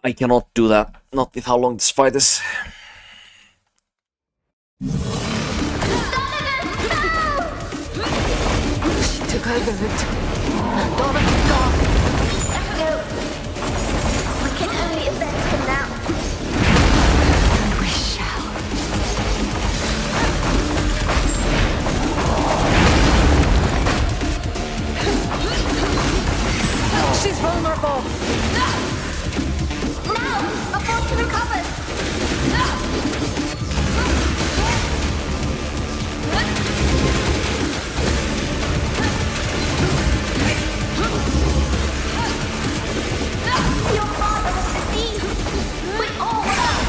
I cannot do that. Not with how long this fight is. She took over it. Donovan's gone. No. We can only avenge him now. And we shall. She's vulnerable. Now! Before she recovers! Your father was deceived! We all were!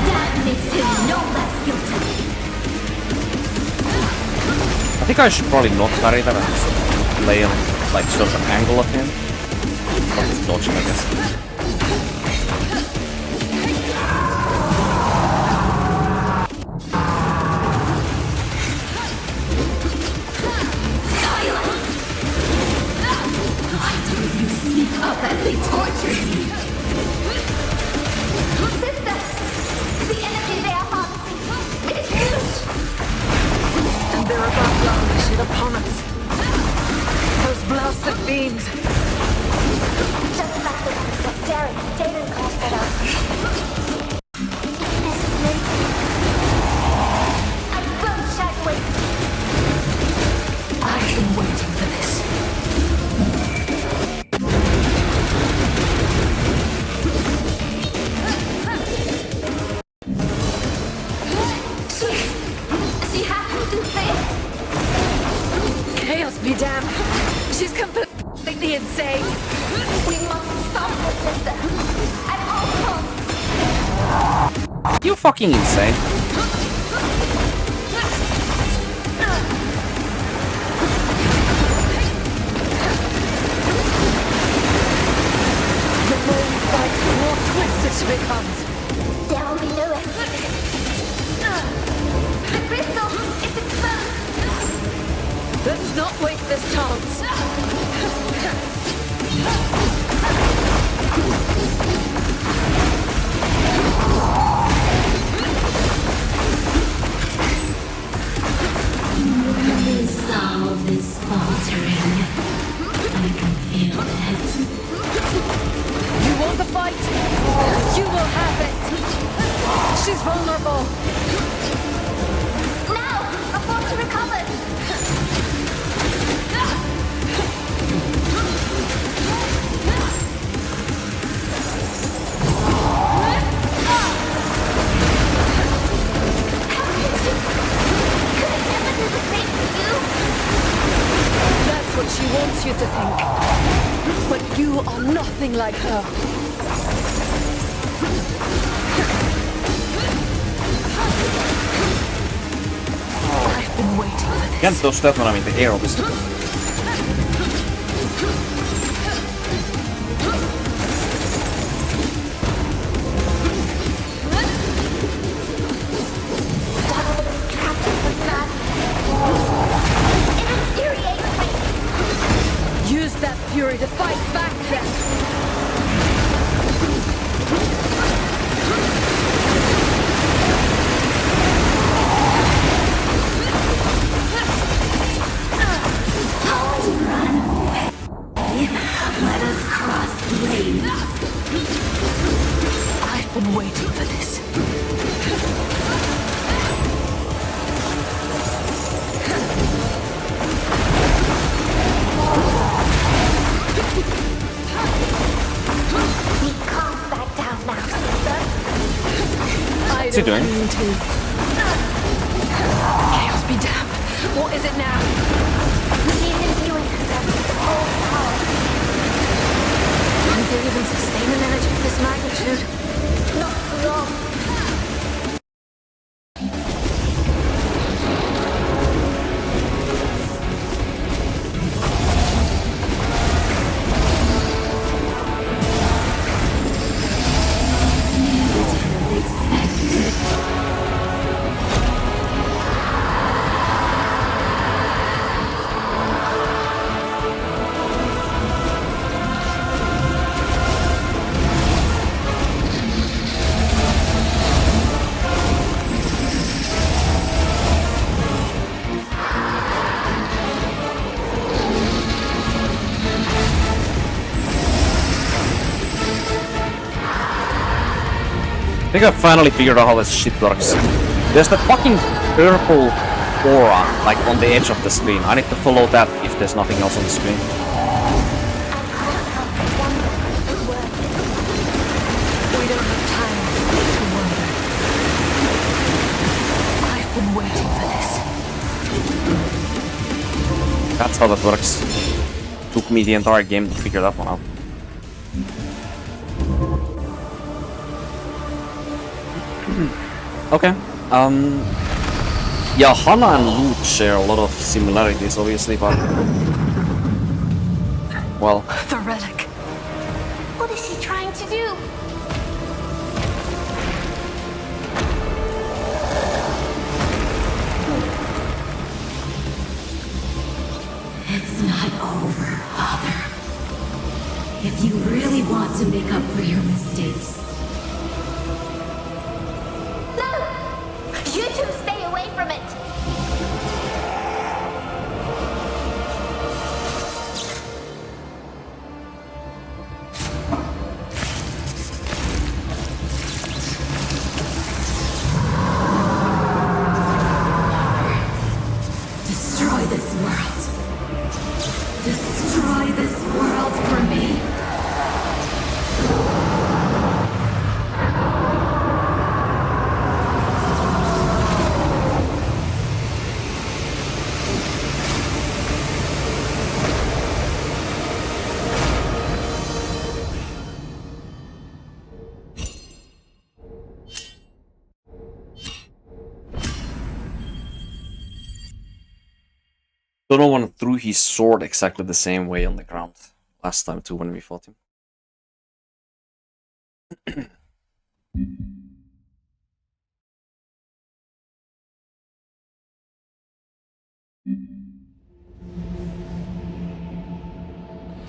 That makes him no less guilty! I think I should probably not carry that and just lay on like sort of an angle of him. Not dodging, I guess. Up as they torture me! Sister! The energy they are harnessing! It's huge! And they're about to unleash it upon us. Those blasted beams. Just like the ones that Derek and Jaden cast at us. This is meant to be. I won't shy away. I've been waiting for this. She has to fail. Chaos be damned. She's completely insane. We must stop her, sister. At all costs. You fucking insane. The more we fight, the more twisted she becomes. There will be no escape. The crystal is exposed. Let's not waste this chance. Resolve is faltering. I can feel it. You want the fight? You will have it. She's vulnerable. Now, before she recovers. Could I never do the same to you? That's what she wants you to think. But you are nothing like her. I've been waiting for this. Can't dodge that when I'm in the air, obviously. Use that fury to fight back then. Let us cross blades. I've been waiting for this. We can't back down now, sister. I What's he doing? don't mean to. Chaos be damned. What is it now? She's imbuing herself with the whole power. Can they even sustain an energy of this magnitude? Not for long. I think I finally figured out how this shit works. There's that fucking purple aura, like on the edge of the screen. I need to follow that if there's nothing else on the screen. We don't have time to wonder. I've been waiting for this. That's how that works. Took me the entire game to figure that one out. Okay. Yeah, Hannah and Luke share a lot of similarities, obviously, but... Well... The relic. What is she trying to do? It's not over, Father. If you really want to make up for your mistakes, No! You two stay away from it! destroy this world. Destroy this world for me. Donovan threw his sword exactly the same way on the ground last time too when we fought him.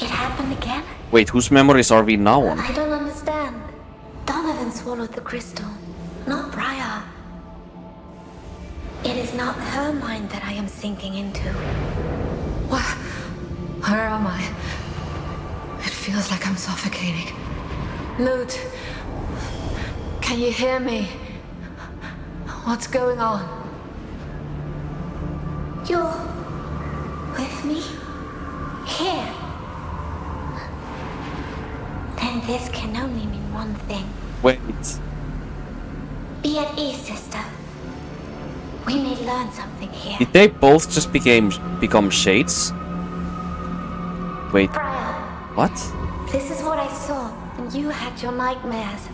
It happened again? Wait, whose memories are we now on? I don't understand. Donovan swallowed the crystal, not Briar. It is not her mind that I am sinking into. Where am I? It feels like I'm suffocating. Loot, can you hear me? What's going on? You're with me? Here. Then this can only mean one thing. Wait. Be at ease, sister. We may learn something here. Did they both just become shades? Wait, Briar, what? this is what I saw when you had your nightmares.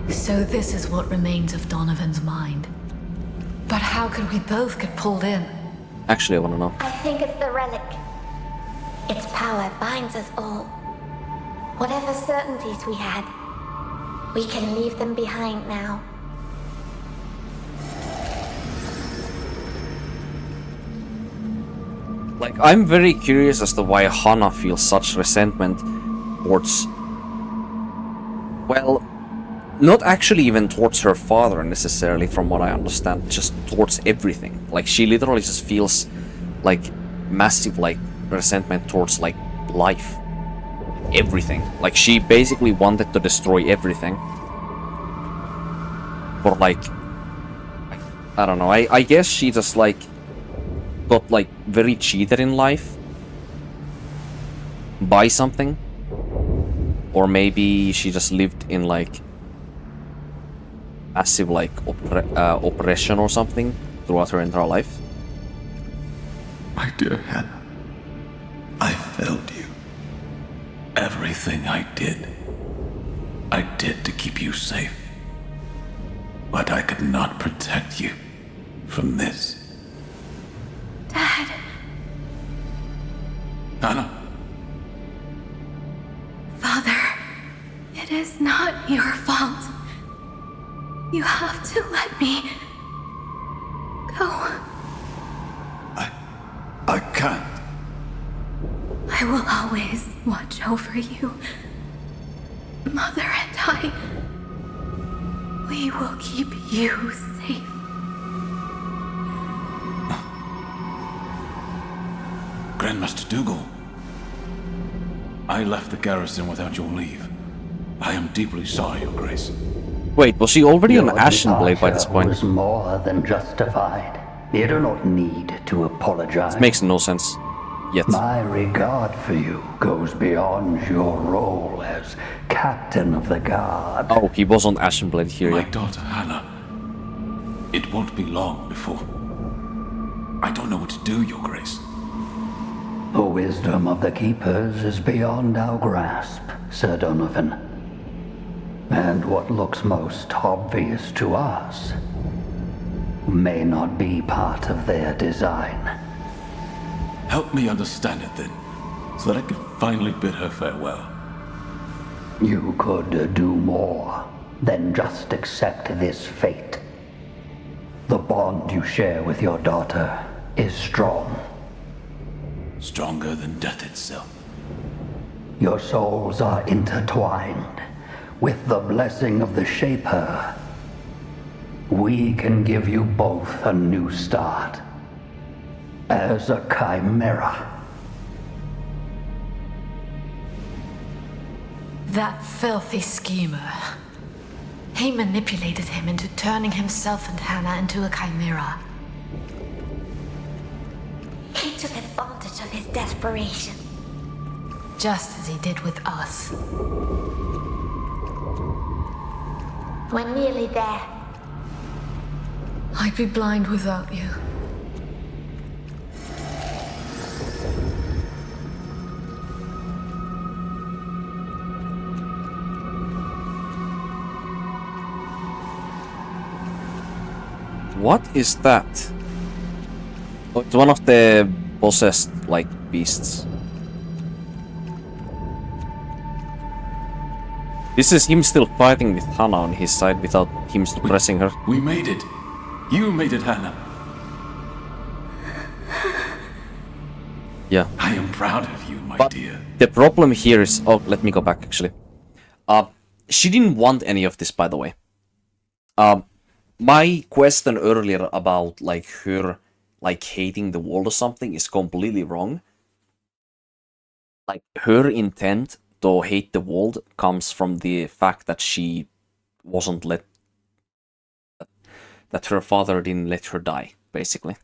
So this is what remains of Donovan's mind. But how could we both get pulled in? Actually, I wanna know. I think it's the relic. Its power binds us all. Whatever certainties we had, we can leave them behind now. Like, I'm very curious as to why Hannah feels such resentment towards... Well, not actually even towards her father necessarily, from what I understand, just towards everything. Like, she literally just feels, like, massive, like, resentment towards, like, life. Everything. Like, she basically wanted to destroy everything. Or, like... I don't know, I guess she just, like... got like very cheated in life by something, or maybe she just lived in like massive like oppression or something throughout her entire life. My dear Hannah, I failed you. Everything I did to keep you safe. But I could not protect you from this. Dad. Hannah, Father, it is not your fault. You have to let me go. I can't. I will always watch over you. Mother and I, we will keep you safe. Grandmaster Dougal, I left the garrison without your leave. I am deeply sorry, Your Grace. Wait, was she already on Your Ashen Blade by this departure point? was more than justified. You do not need to apologize. It makes no sense. Yet. My regard for you goes beyond your role as captain of the guard. Oh, he was on Ashen Blade here, My yeah. daughter, Hannah. It won't be long before... I don't know what to do, Your Grace. The wisdom of the Keepers is beyond our grasp, Sir Donovan. And what looks most obvious to us may not be part of their design. Help me understand it then, so that I can finally bid her farewell. You could do more than just accept this fate. The bond you share with your daughter is strong. Stronger than death itself. Your souls are intertwined. With the blessing of the Shaper, we can give you both a new start. As a chimera. That filthy schemer. He manipulated him into turning himself and Hannah into a chimera. He took advantage of his desperation. Just as he did with us. We're nearly there. I'd be blind without you. What is that? Oh, it's one of the possessed, like, beasts. This is him still fighting with Hannah on his side without him suppressing her. We made it. You made it, Hannah. Yeah. I am proud of you, my But dear. the problem here is... Oh, let me go back, actually. She didn't want any of this, by the way. My question earlier about, like, her, like, hating the world or something is completely wrong. Like, her intent to hate the world comes from the fact that she wasn't let... that her father didn't let her die, basically.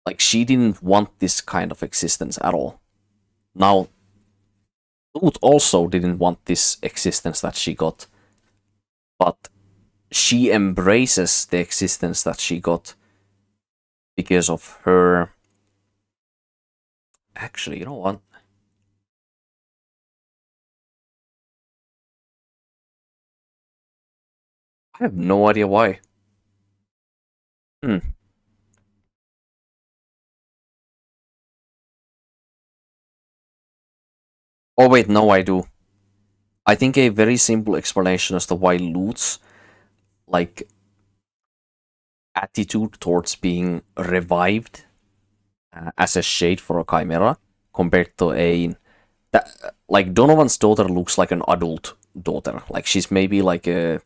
Like, she didn't want this kind of existence at all. Now, Ruth also didn't want this existence that she got. But she embraces the existence that she got because of her... Actually, you know what? I have no idea why. Oh wait, no, I do. I think a very simple explanation as to why Lute's, like, attitude towards being revived as a shade for a chimera compared to a... like, Donovan's daughter looks like an adult daughter. Like, she's maybe like a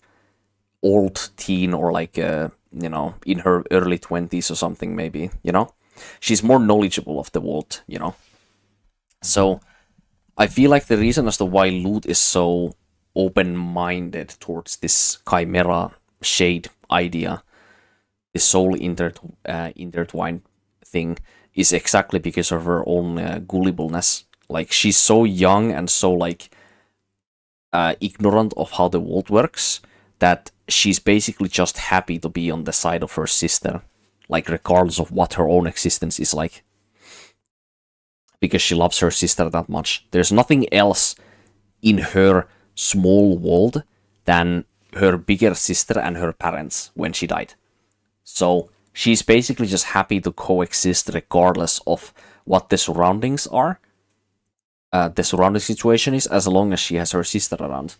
old teen or like, you know, in her early 20s or something maybe, you know? She's more knowledgeable of the world, you know? So... I feel like the reason as to why Lute is so open-minded towards this chimera shade idea, this soul intertwined thing, is exactly because of her own gullibleness. Like, she's so young and so, like, ignorant of how the world works that she's basically just happy to be on the side of her sister, like, regardless of what her own existence is like. Because she loves her sister that much. There's nothing else in her small world than her bigger sister and her parents when she died. So she's basically just happy to coexist regardless of what the surroundings are. The surrounding situation is, as long as she has her sister around.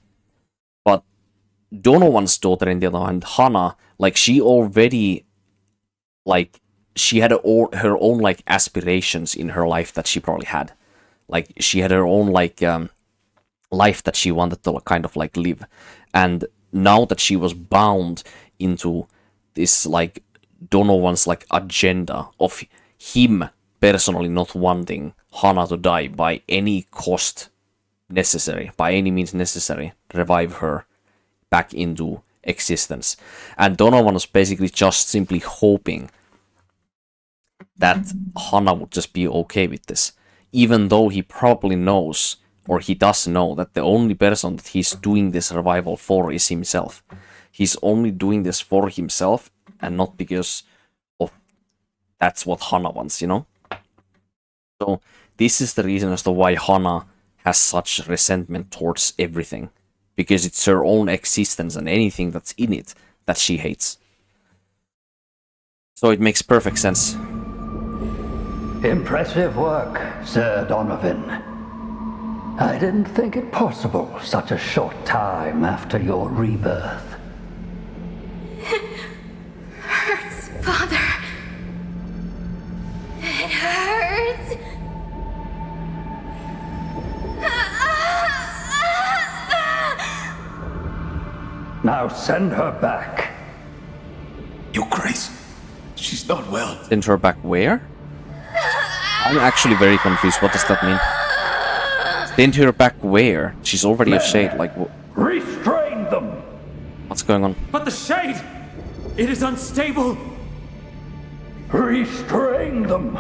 But Donovan's daughter, in the other hand, Hannah, like, she already, like, she had her own, like, aspirations in her life that she probably had. Like, she had her own, like, life that she wanted to kind of, like, live. And now that she was bound into this, like, Donovan's, like, agenda of him personally not wanting Hannah to die by any cost, necessary, by any means necessary, revive her back into existence. And Donovan was basically just simply hoping that Hana would just be okay with this, even though he probably knows, or he does know, that the only person that he's doing this revival for is himself. He's only doing this for himself and not because of that's what Hana wants, you know? So this is the reason as to why Hana has such resentment towards everything. Because it's her own existence and anything that's in it that she hates. So it makes perfect sense. Impressive work, Sir Donovan. I didn't think it possible such a short time after your rebirth. Hurts, Father. It hurts. Now send her back. Your Grace, she's not well. Send her back where? I'm actually very confused. What does that mean? Send her back where? She's already a shade. Like, restrain them. What's going on? But the shade! It is unstable! Restrain them.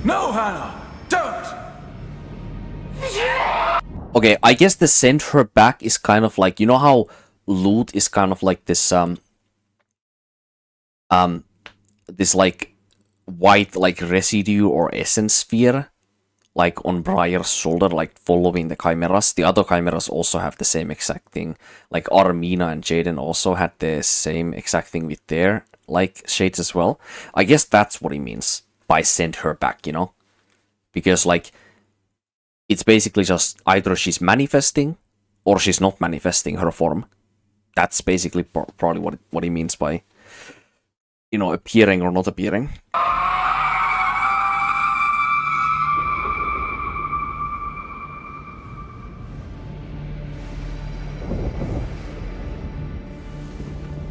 No, Hannah! Don't! Okay, I guess the send her back is kind of like, you know how loot is kind of like this this like white like residue or essence sphere, like on Briar's shoulder, like following the chimeras. The other chimeras also have the same exact thing. Like Armina and Jaden also had the same exact thing with their like shades as well. I guess that's what he means by send her back, you know? Because like it's basically just either she's manifesting or she's not manifesting her form. That's basically probably what he means by, you know, appearing or not appearing.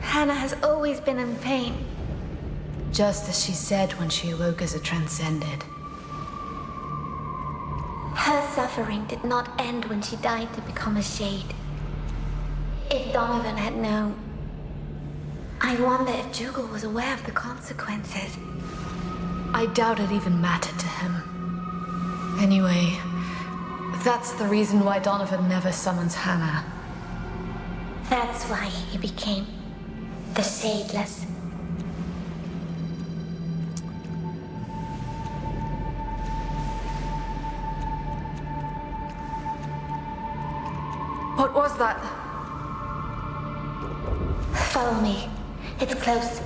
Hannah has always been in pain. Just as she said when she awoke as a Transcended. Her suffering did not end when she died to become a shade. If Donovan had known, I wonder if Dougal was aware of the consequences. I doubt it even mattered to him. Anyway, that's the reason why Donovan never summons Hannah. That's why he became the Shadeless. What was that? Follow me. It's close.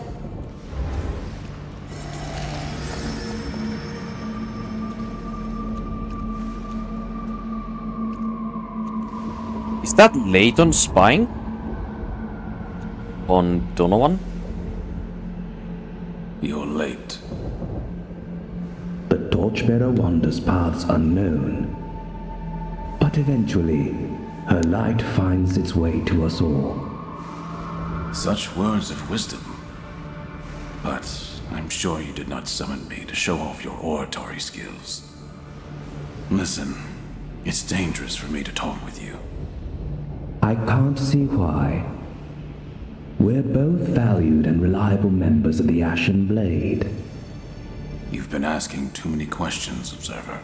Is that Layton spying on Donovan? You're late. The Torchbearer wanders paths unknown, but eventually her light finds its way to us all. Such words of wisdom. But I'm sure you did not summon me to show off your oratory skills. Listen, it's dangerous for me to talk with you. I can't see why. We're both valued and reliable members of the Ashen Blade. You've been asking too many questions, Observer.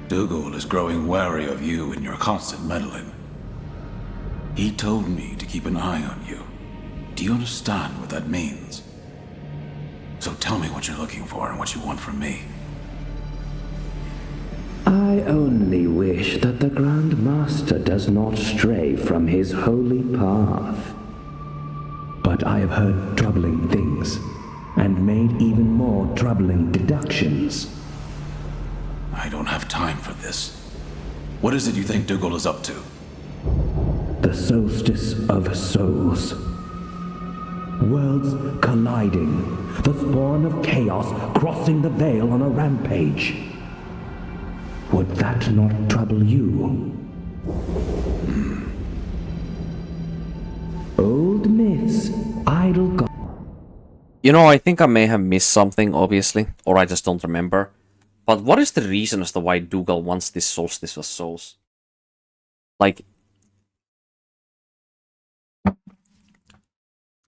Dougal is growing wary of you and your constant meddling. He told me to keep an eye on you. Do you understand what that means? So tell me what you're looking for and what you want from me. I only wish that the Grand Master does not stray from his holy path. But I have heard troubling things, and made even more troubling deductions. I don't have time for this. What is it you think Dougal is up to? The Soulstice of Souls. Worlds colliding, the spawn of chaos crossing the veil on a rampage. Would that not trouble you? Old myths, idle gods. You know, I think I may have missed something, obviously, or I just don't remember. But what is the reason as to why Dougal wants this Soulstice of Souls? Like,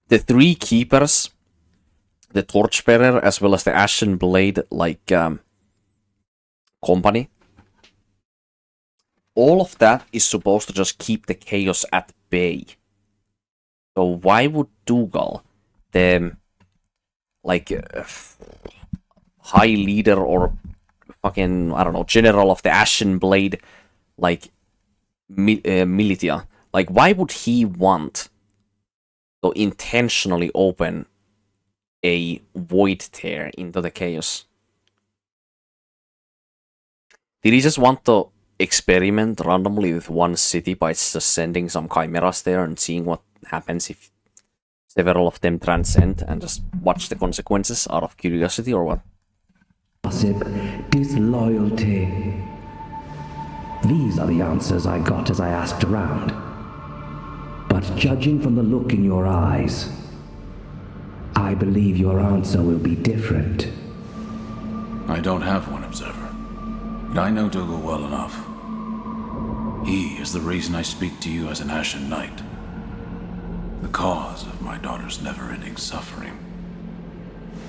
the three keepers, the Torchbearer, as well as the Ashen Blade, like, company, all of that is supposed to just keep the chaos at bay. So why would Dougal, the, like, high leader or fucking, I don't know, general of the Ashen Blade, like, militia, like, why would he want to intentionally open a void tear into the chaos? Did he just want to experiment randomly with one city by just sending some chimeras there and seeing what happens if several of them transcend and just watch the consequences out of curiosity, or what? Gossip, disloyalty. These are the answers I got as I asked around. But judging from the look in your eyes, I believe your answer will be different. I don't have one, Observer. But I know Dougal well enough. He is the reason I speak to you as an Ashen Knight. The cause of my daughter's never-ending suffering.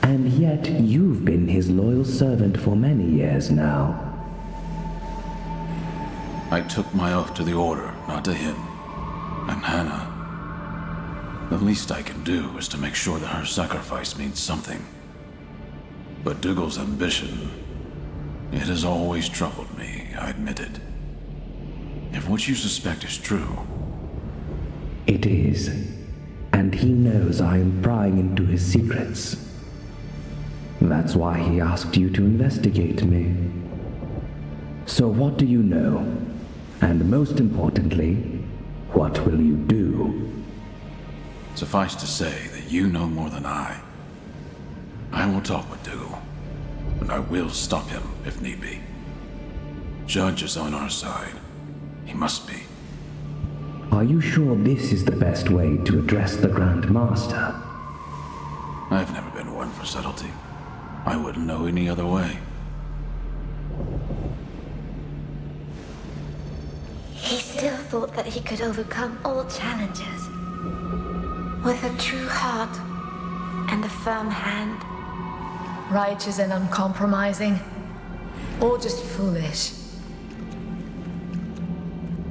And yet you've been his loyal servant for many years now. I took my oath to the Order, not to him. And Hannah. The least I can do is to make sure that her sacrifice means something. But Dougal's ambition, it has always troubled me, I admit it. If what you suspect is true... It is. And he knows I am prying into his secrets. That's why he asked you to investigate me. So what do you know? And most importantly, what will you do? Suffice to say that you know more than I. I will talk with Dougal, and I will stop him if need be. Judge is on our side. He must be. Are you sure this is the best way to address the Grand Master? I've never been one for subtlety. I wouldn't know any other way. He still thought that he could overcome all challenges. With a true heart and a firm hand. Righteous and uncompromising, or just foolish.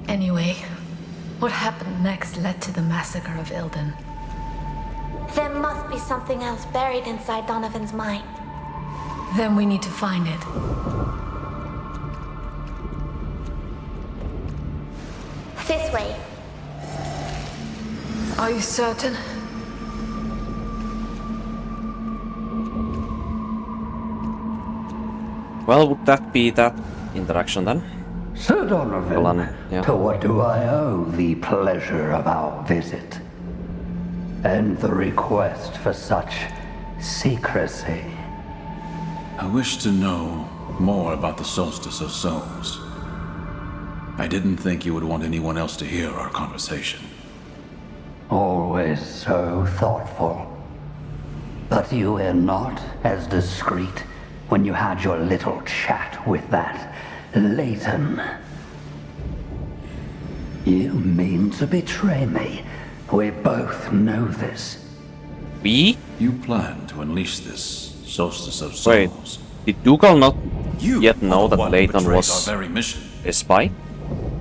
Anyway, what happened next led to the massacre of Ilden. There must be something else buried inside Donovan's mind. Then we need to find it. This way. Are you certain? Well, would that be that interaction then? Sir Donovan, to what do I owe the pleasure of our visit? And the request for such secrecy? I wish to know more about the Soulstice of Souls. I didn't think you would want anyone else to hear our conversation. Always so thoughtful. But you were not as discreet when you had your little chat with that Leighton. You mean to betray me. We both know this. We? You plan to unleash this Soulstice of Souls. Wait, did Dougal not You yet know that Leighton betrayed was our very mission. a spy?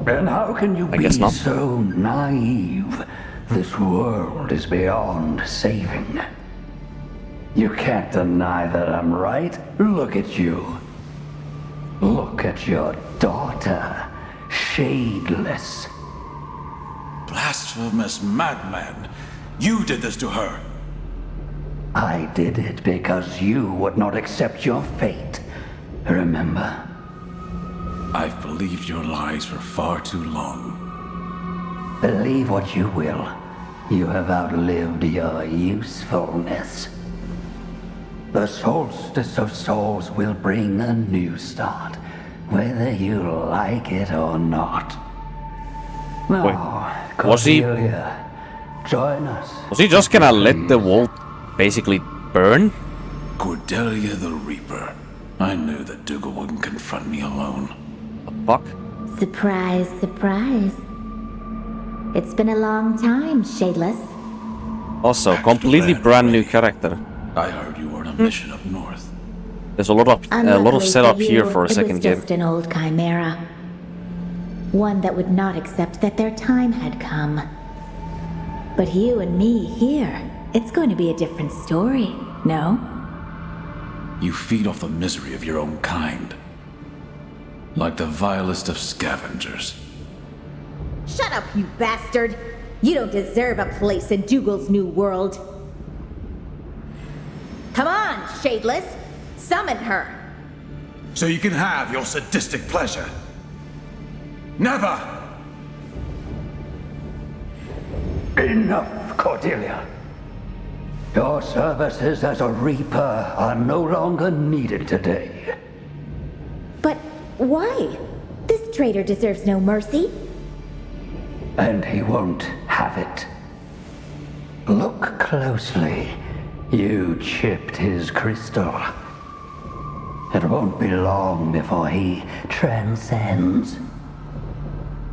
And how can you be so naive? This world is beyond saving. You can't deny that I'm right. Look at you. Look at your daughter. Shadeless. Blasphemous madman! You did this to her! I did it because you would not accept your fate. Remember? I've believed your lies for far too long. Believe what you will. You have outlived your usefulness. The Soulstice of Souls will bring a new start, whether you like it or not. Now, Cordelia, join us. Was he just gonna let the vault basically burn? Cordelia the Reaper. I knew that Dougal wouldn't confront me alone. The fuck? Surprise, surprise. It's been a long time, Shadeless. Also, completely brand new character. I heard you were on a mission up north. There's a lot of Unluckily setup for you, here for a it second was game. just an old chimera. One that would not accept that their time had come. But you and me here, it's going to be a different story, no? You feed off the misery of your own kind. Like the vilest of scavengers. Shut up, you bastard! You don't deserve a place in Dougal's new world. Come on, Shadeless! Summon her! So you can have your sadistic pleasure. Never! Enough, Cordelia. Your services as a Reaper are no longer needed today. But why? This traitor deserves no mercy. And he won't have it. Look closely. You chipped his crystal. It won't be long before he transcends.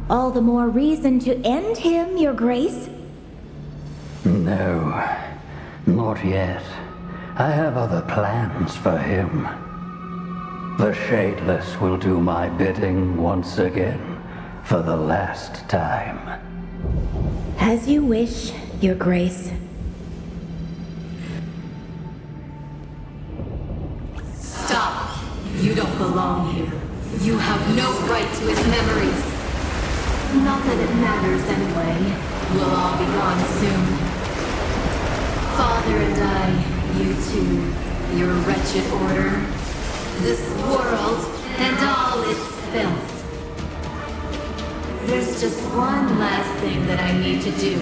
All the more reason to end him, Your Grace. No, not yet. I have other plans for him. The Shadeless will do my bidding once again, for the last time. As you wish, Your Grace. Stop! You don't belong here. You have no right to his memories. Not that it matters anyway. We'll all be gone soon. Father and I, you two, your wretched order, this world, and all its filth. There's just one last thing that I need to do.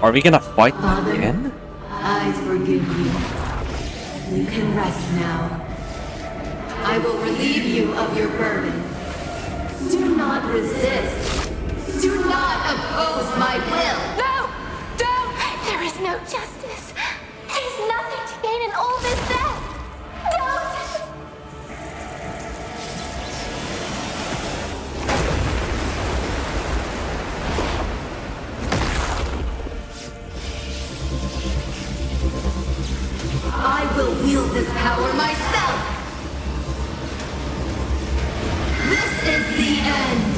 Are we gonna fight Father, again? I forgive you. You can rest now. I will relieve you of your burden. Do not resist. Do not oppose my will. No! Don't! There is no justice. There's nothing to gain in all this death. Don't! I will wield this power myself. This is the end.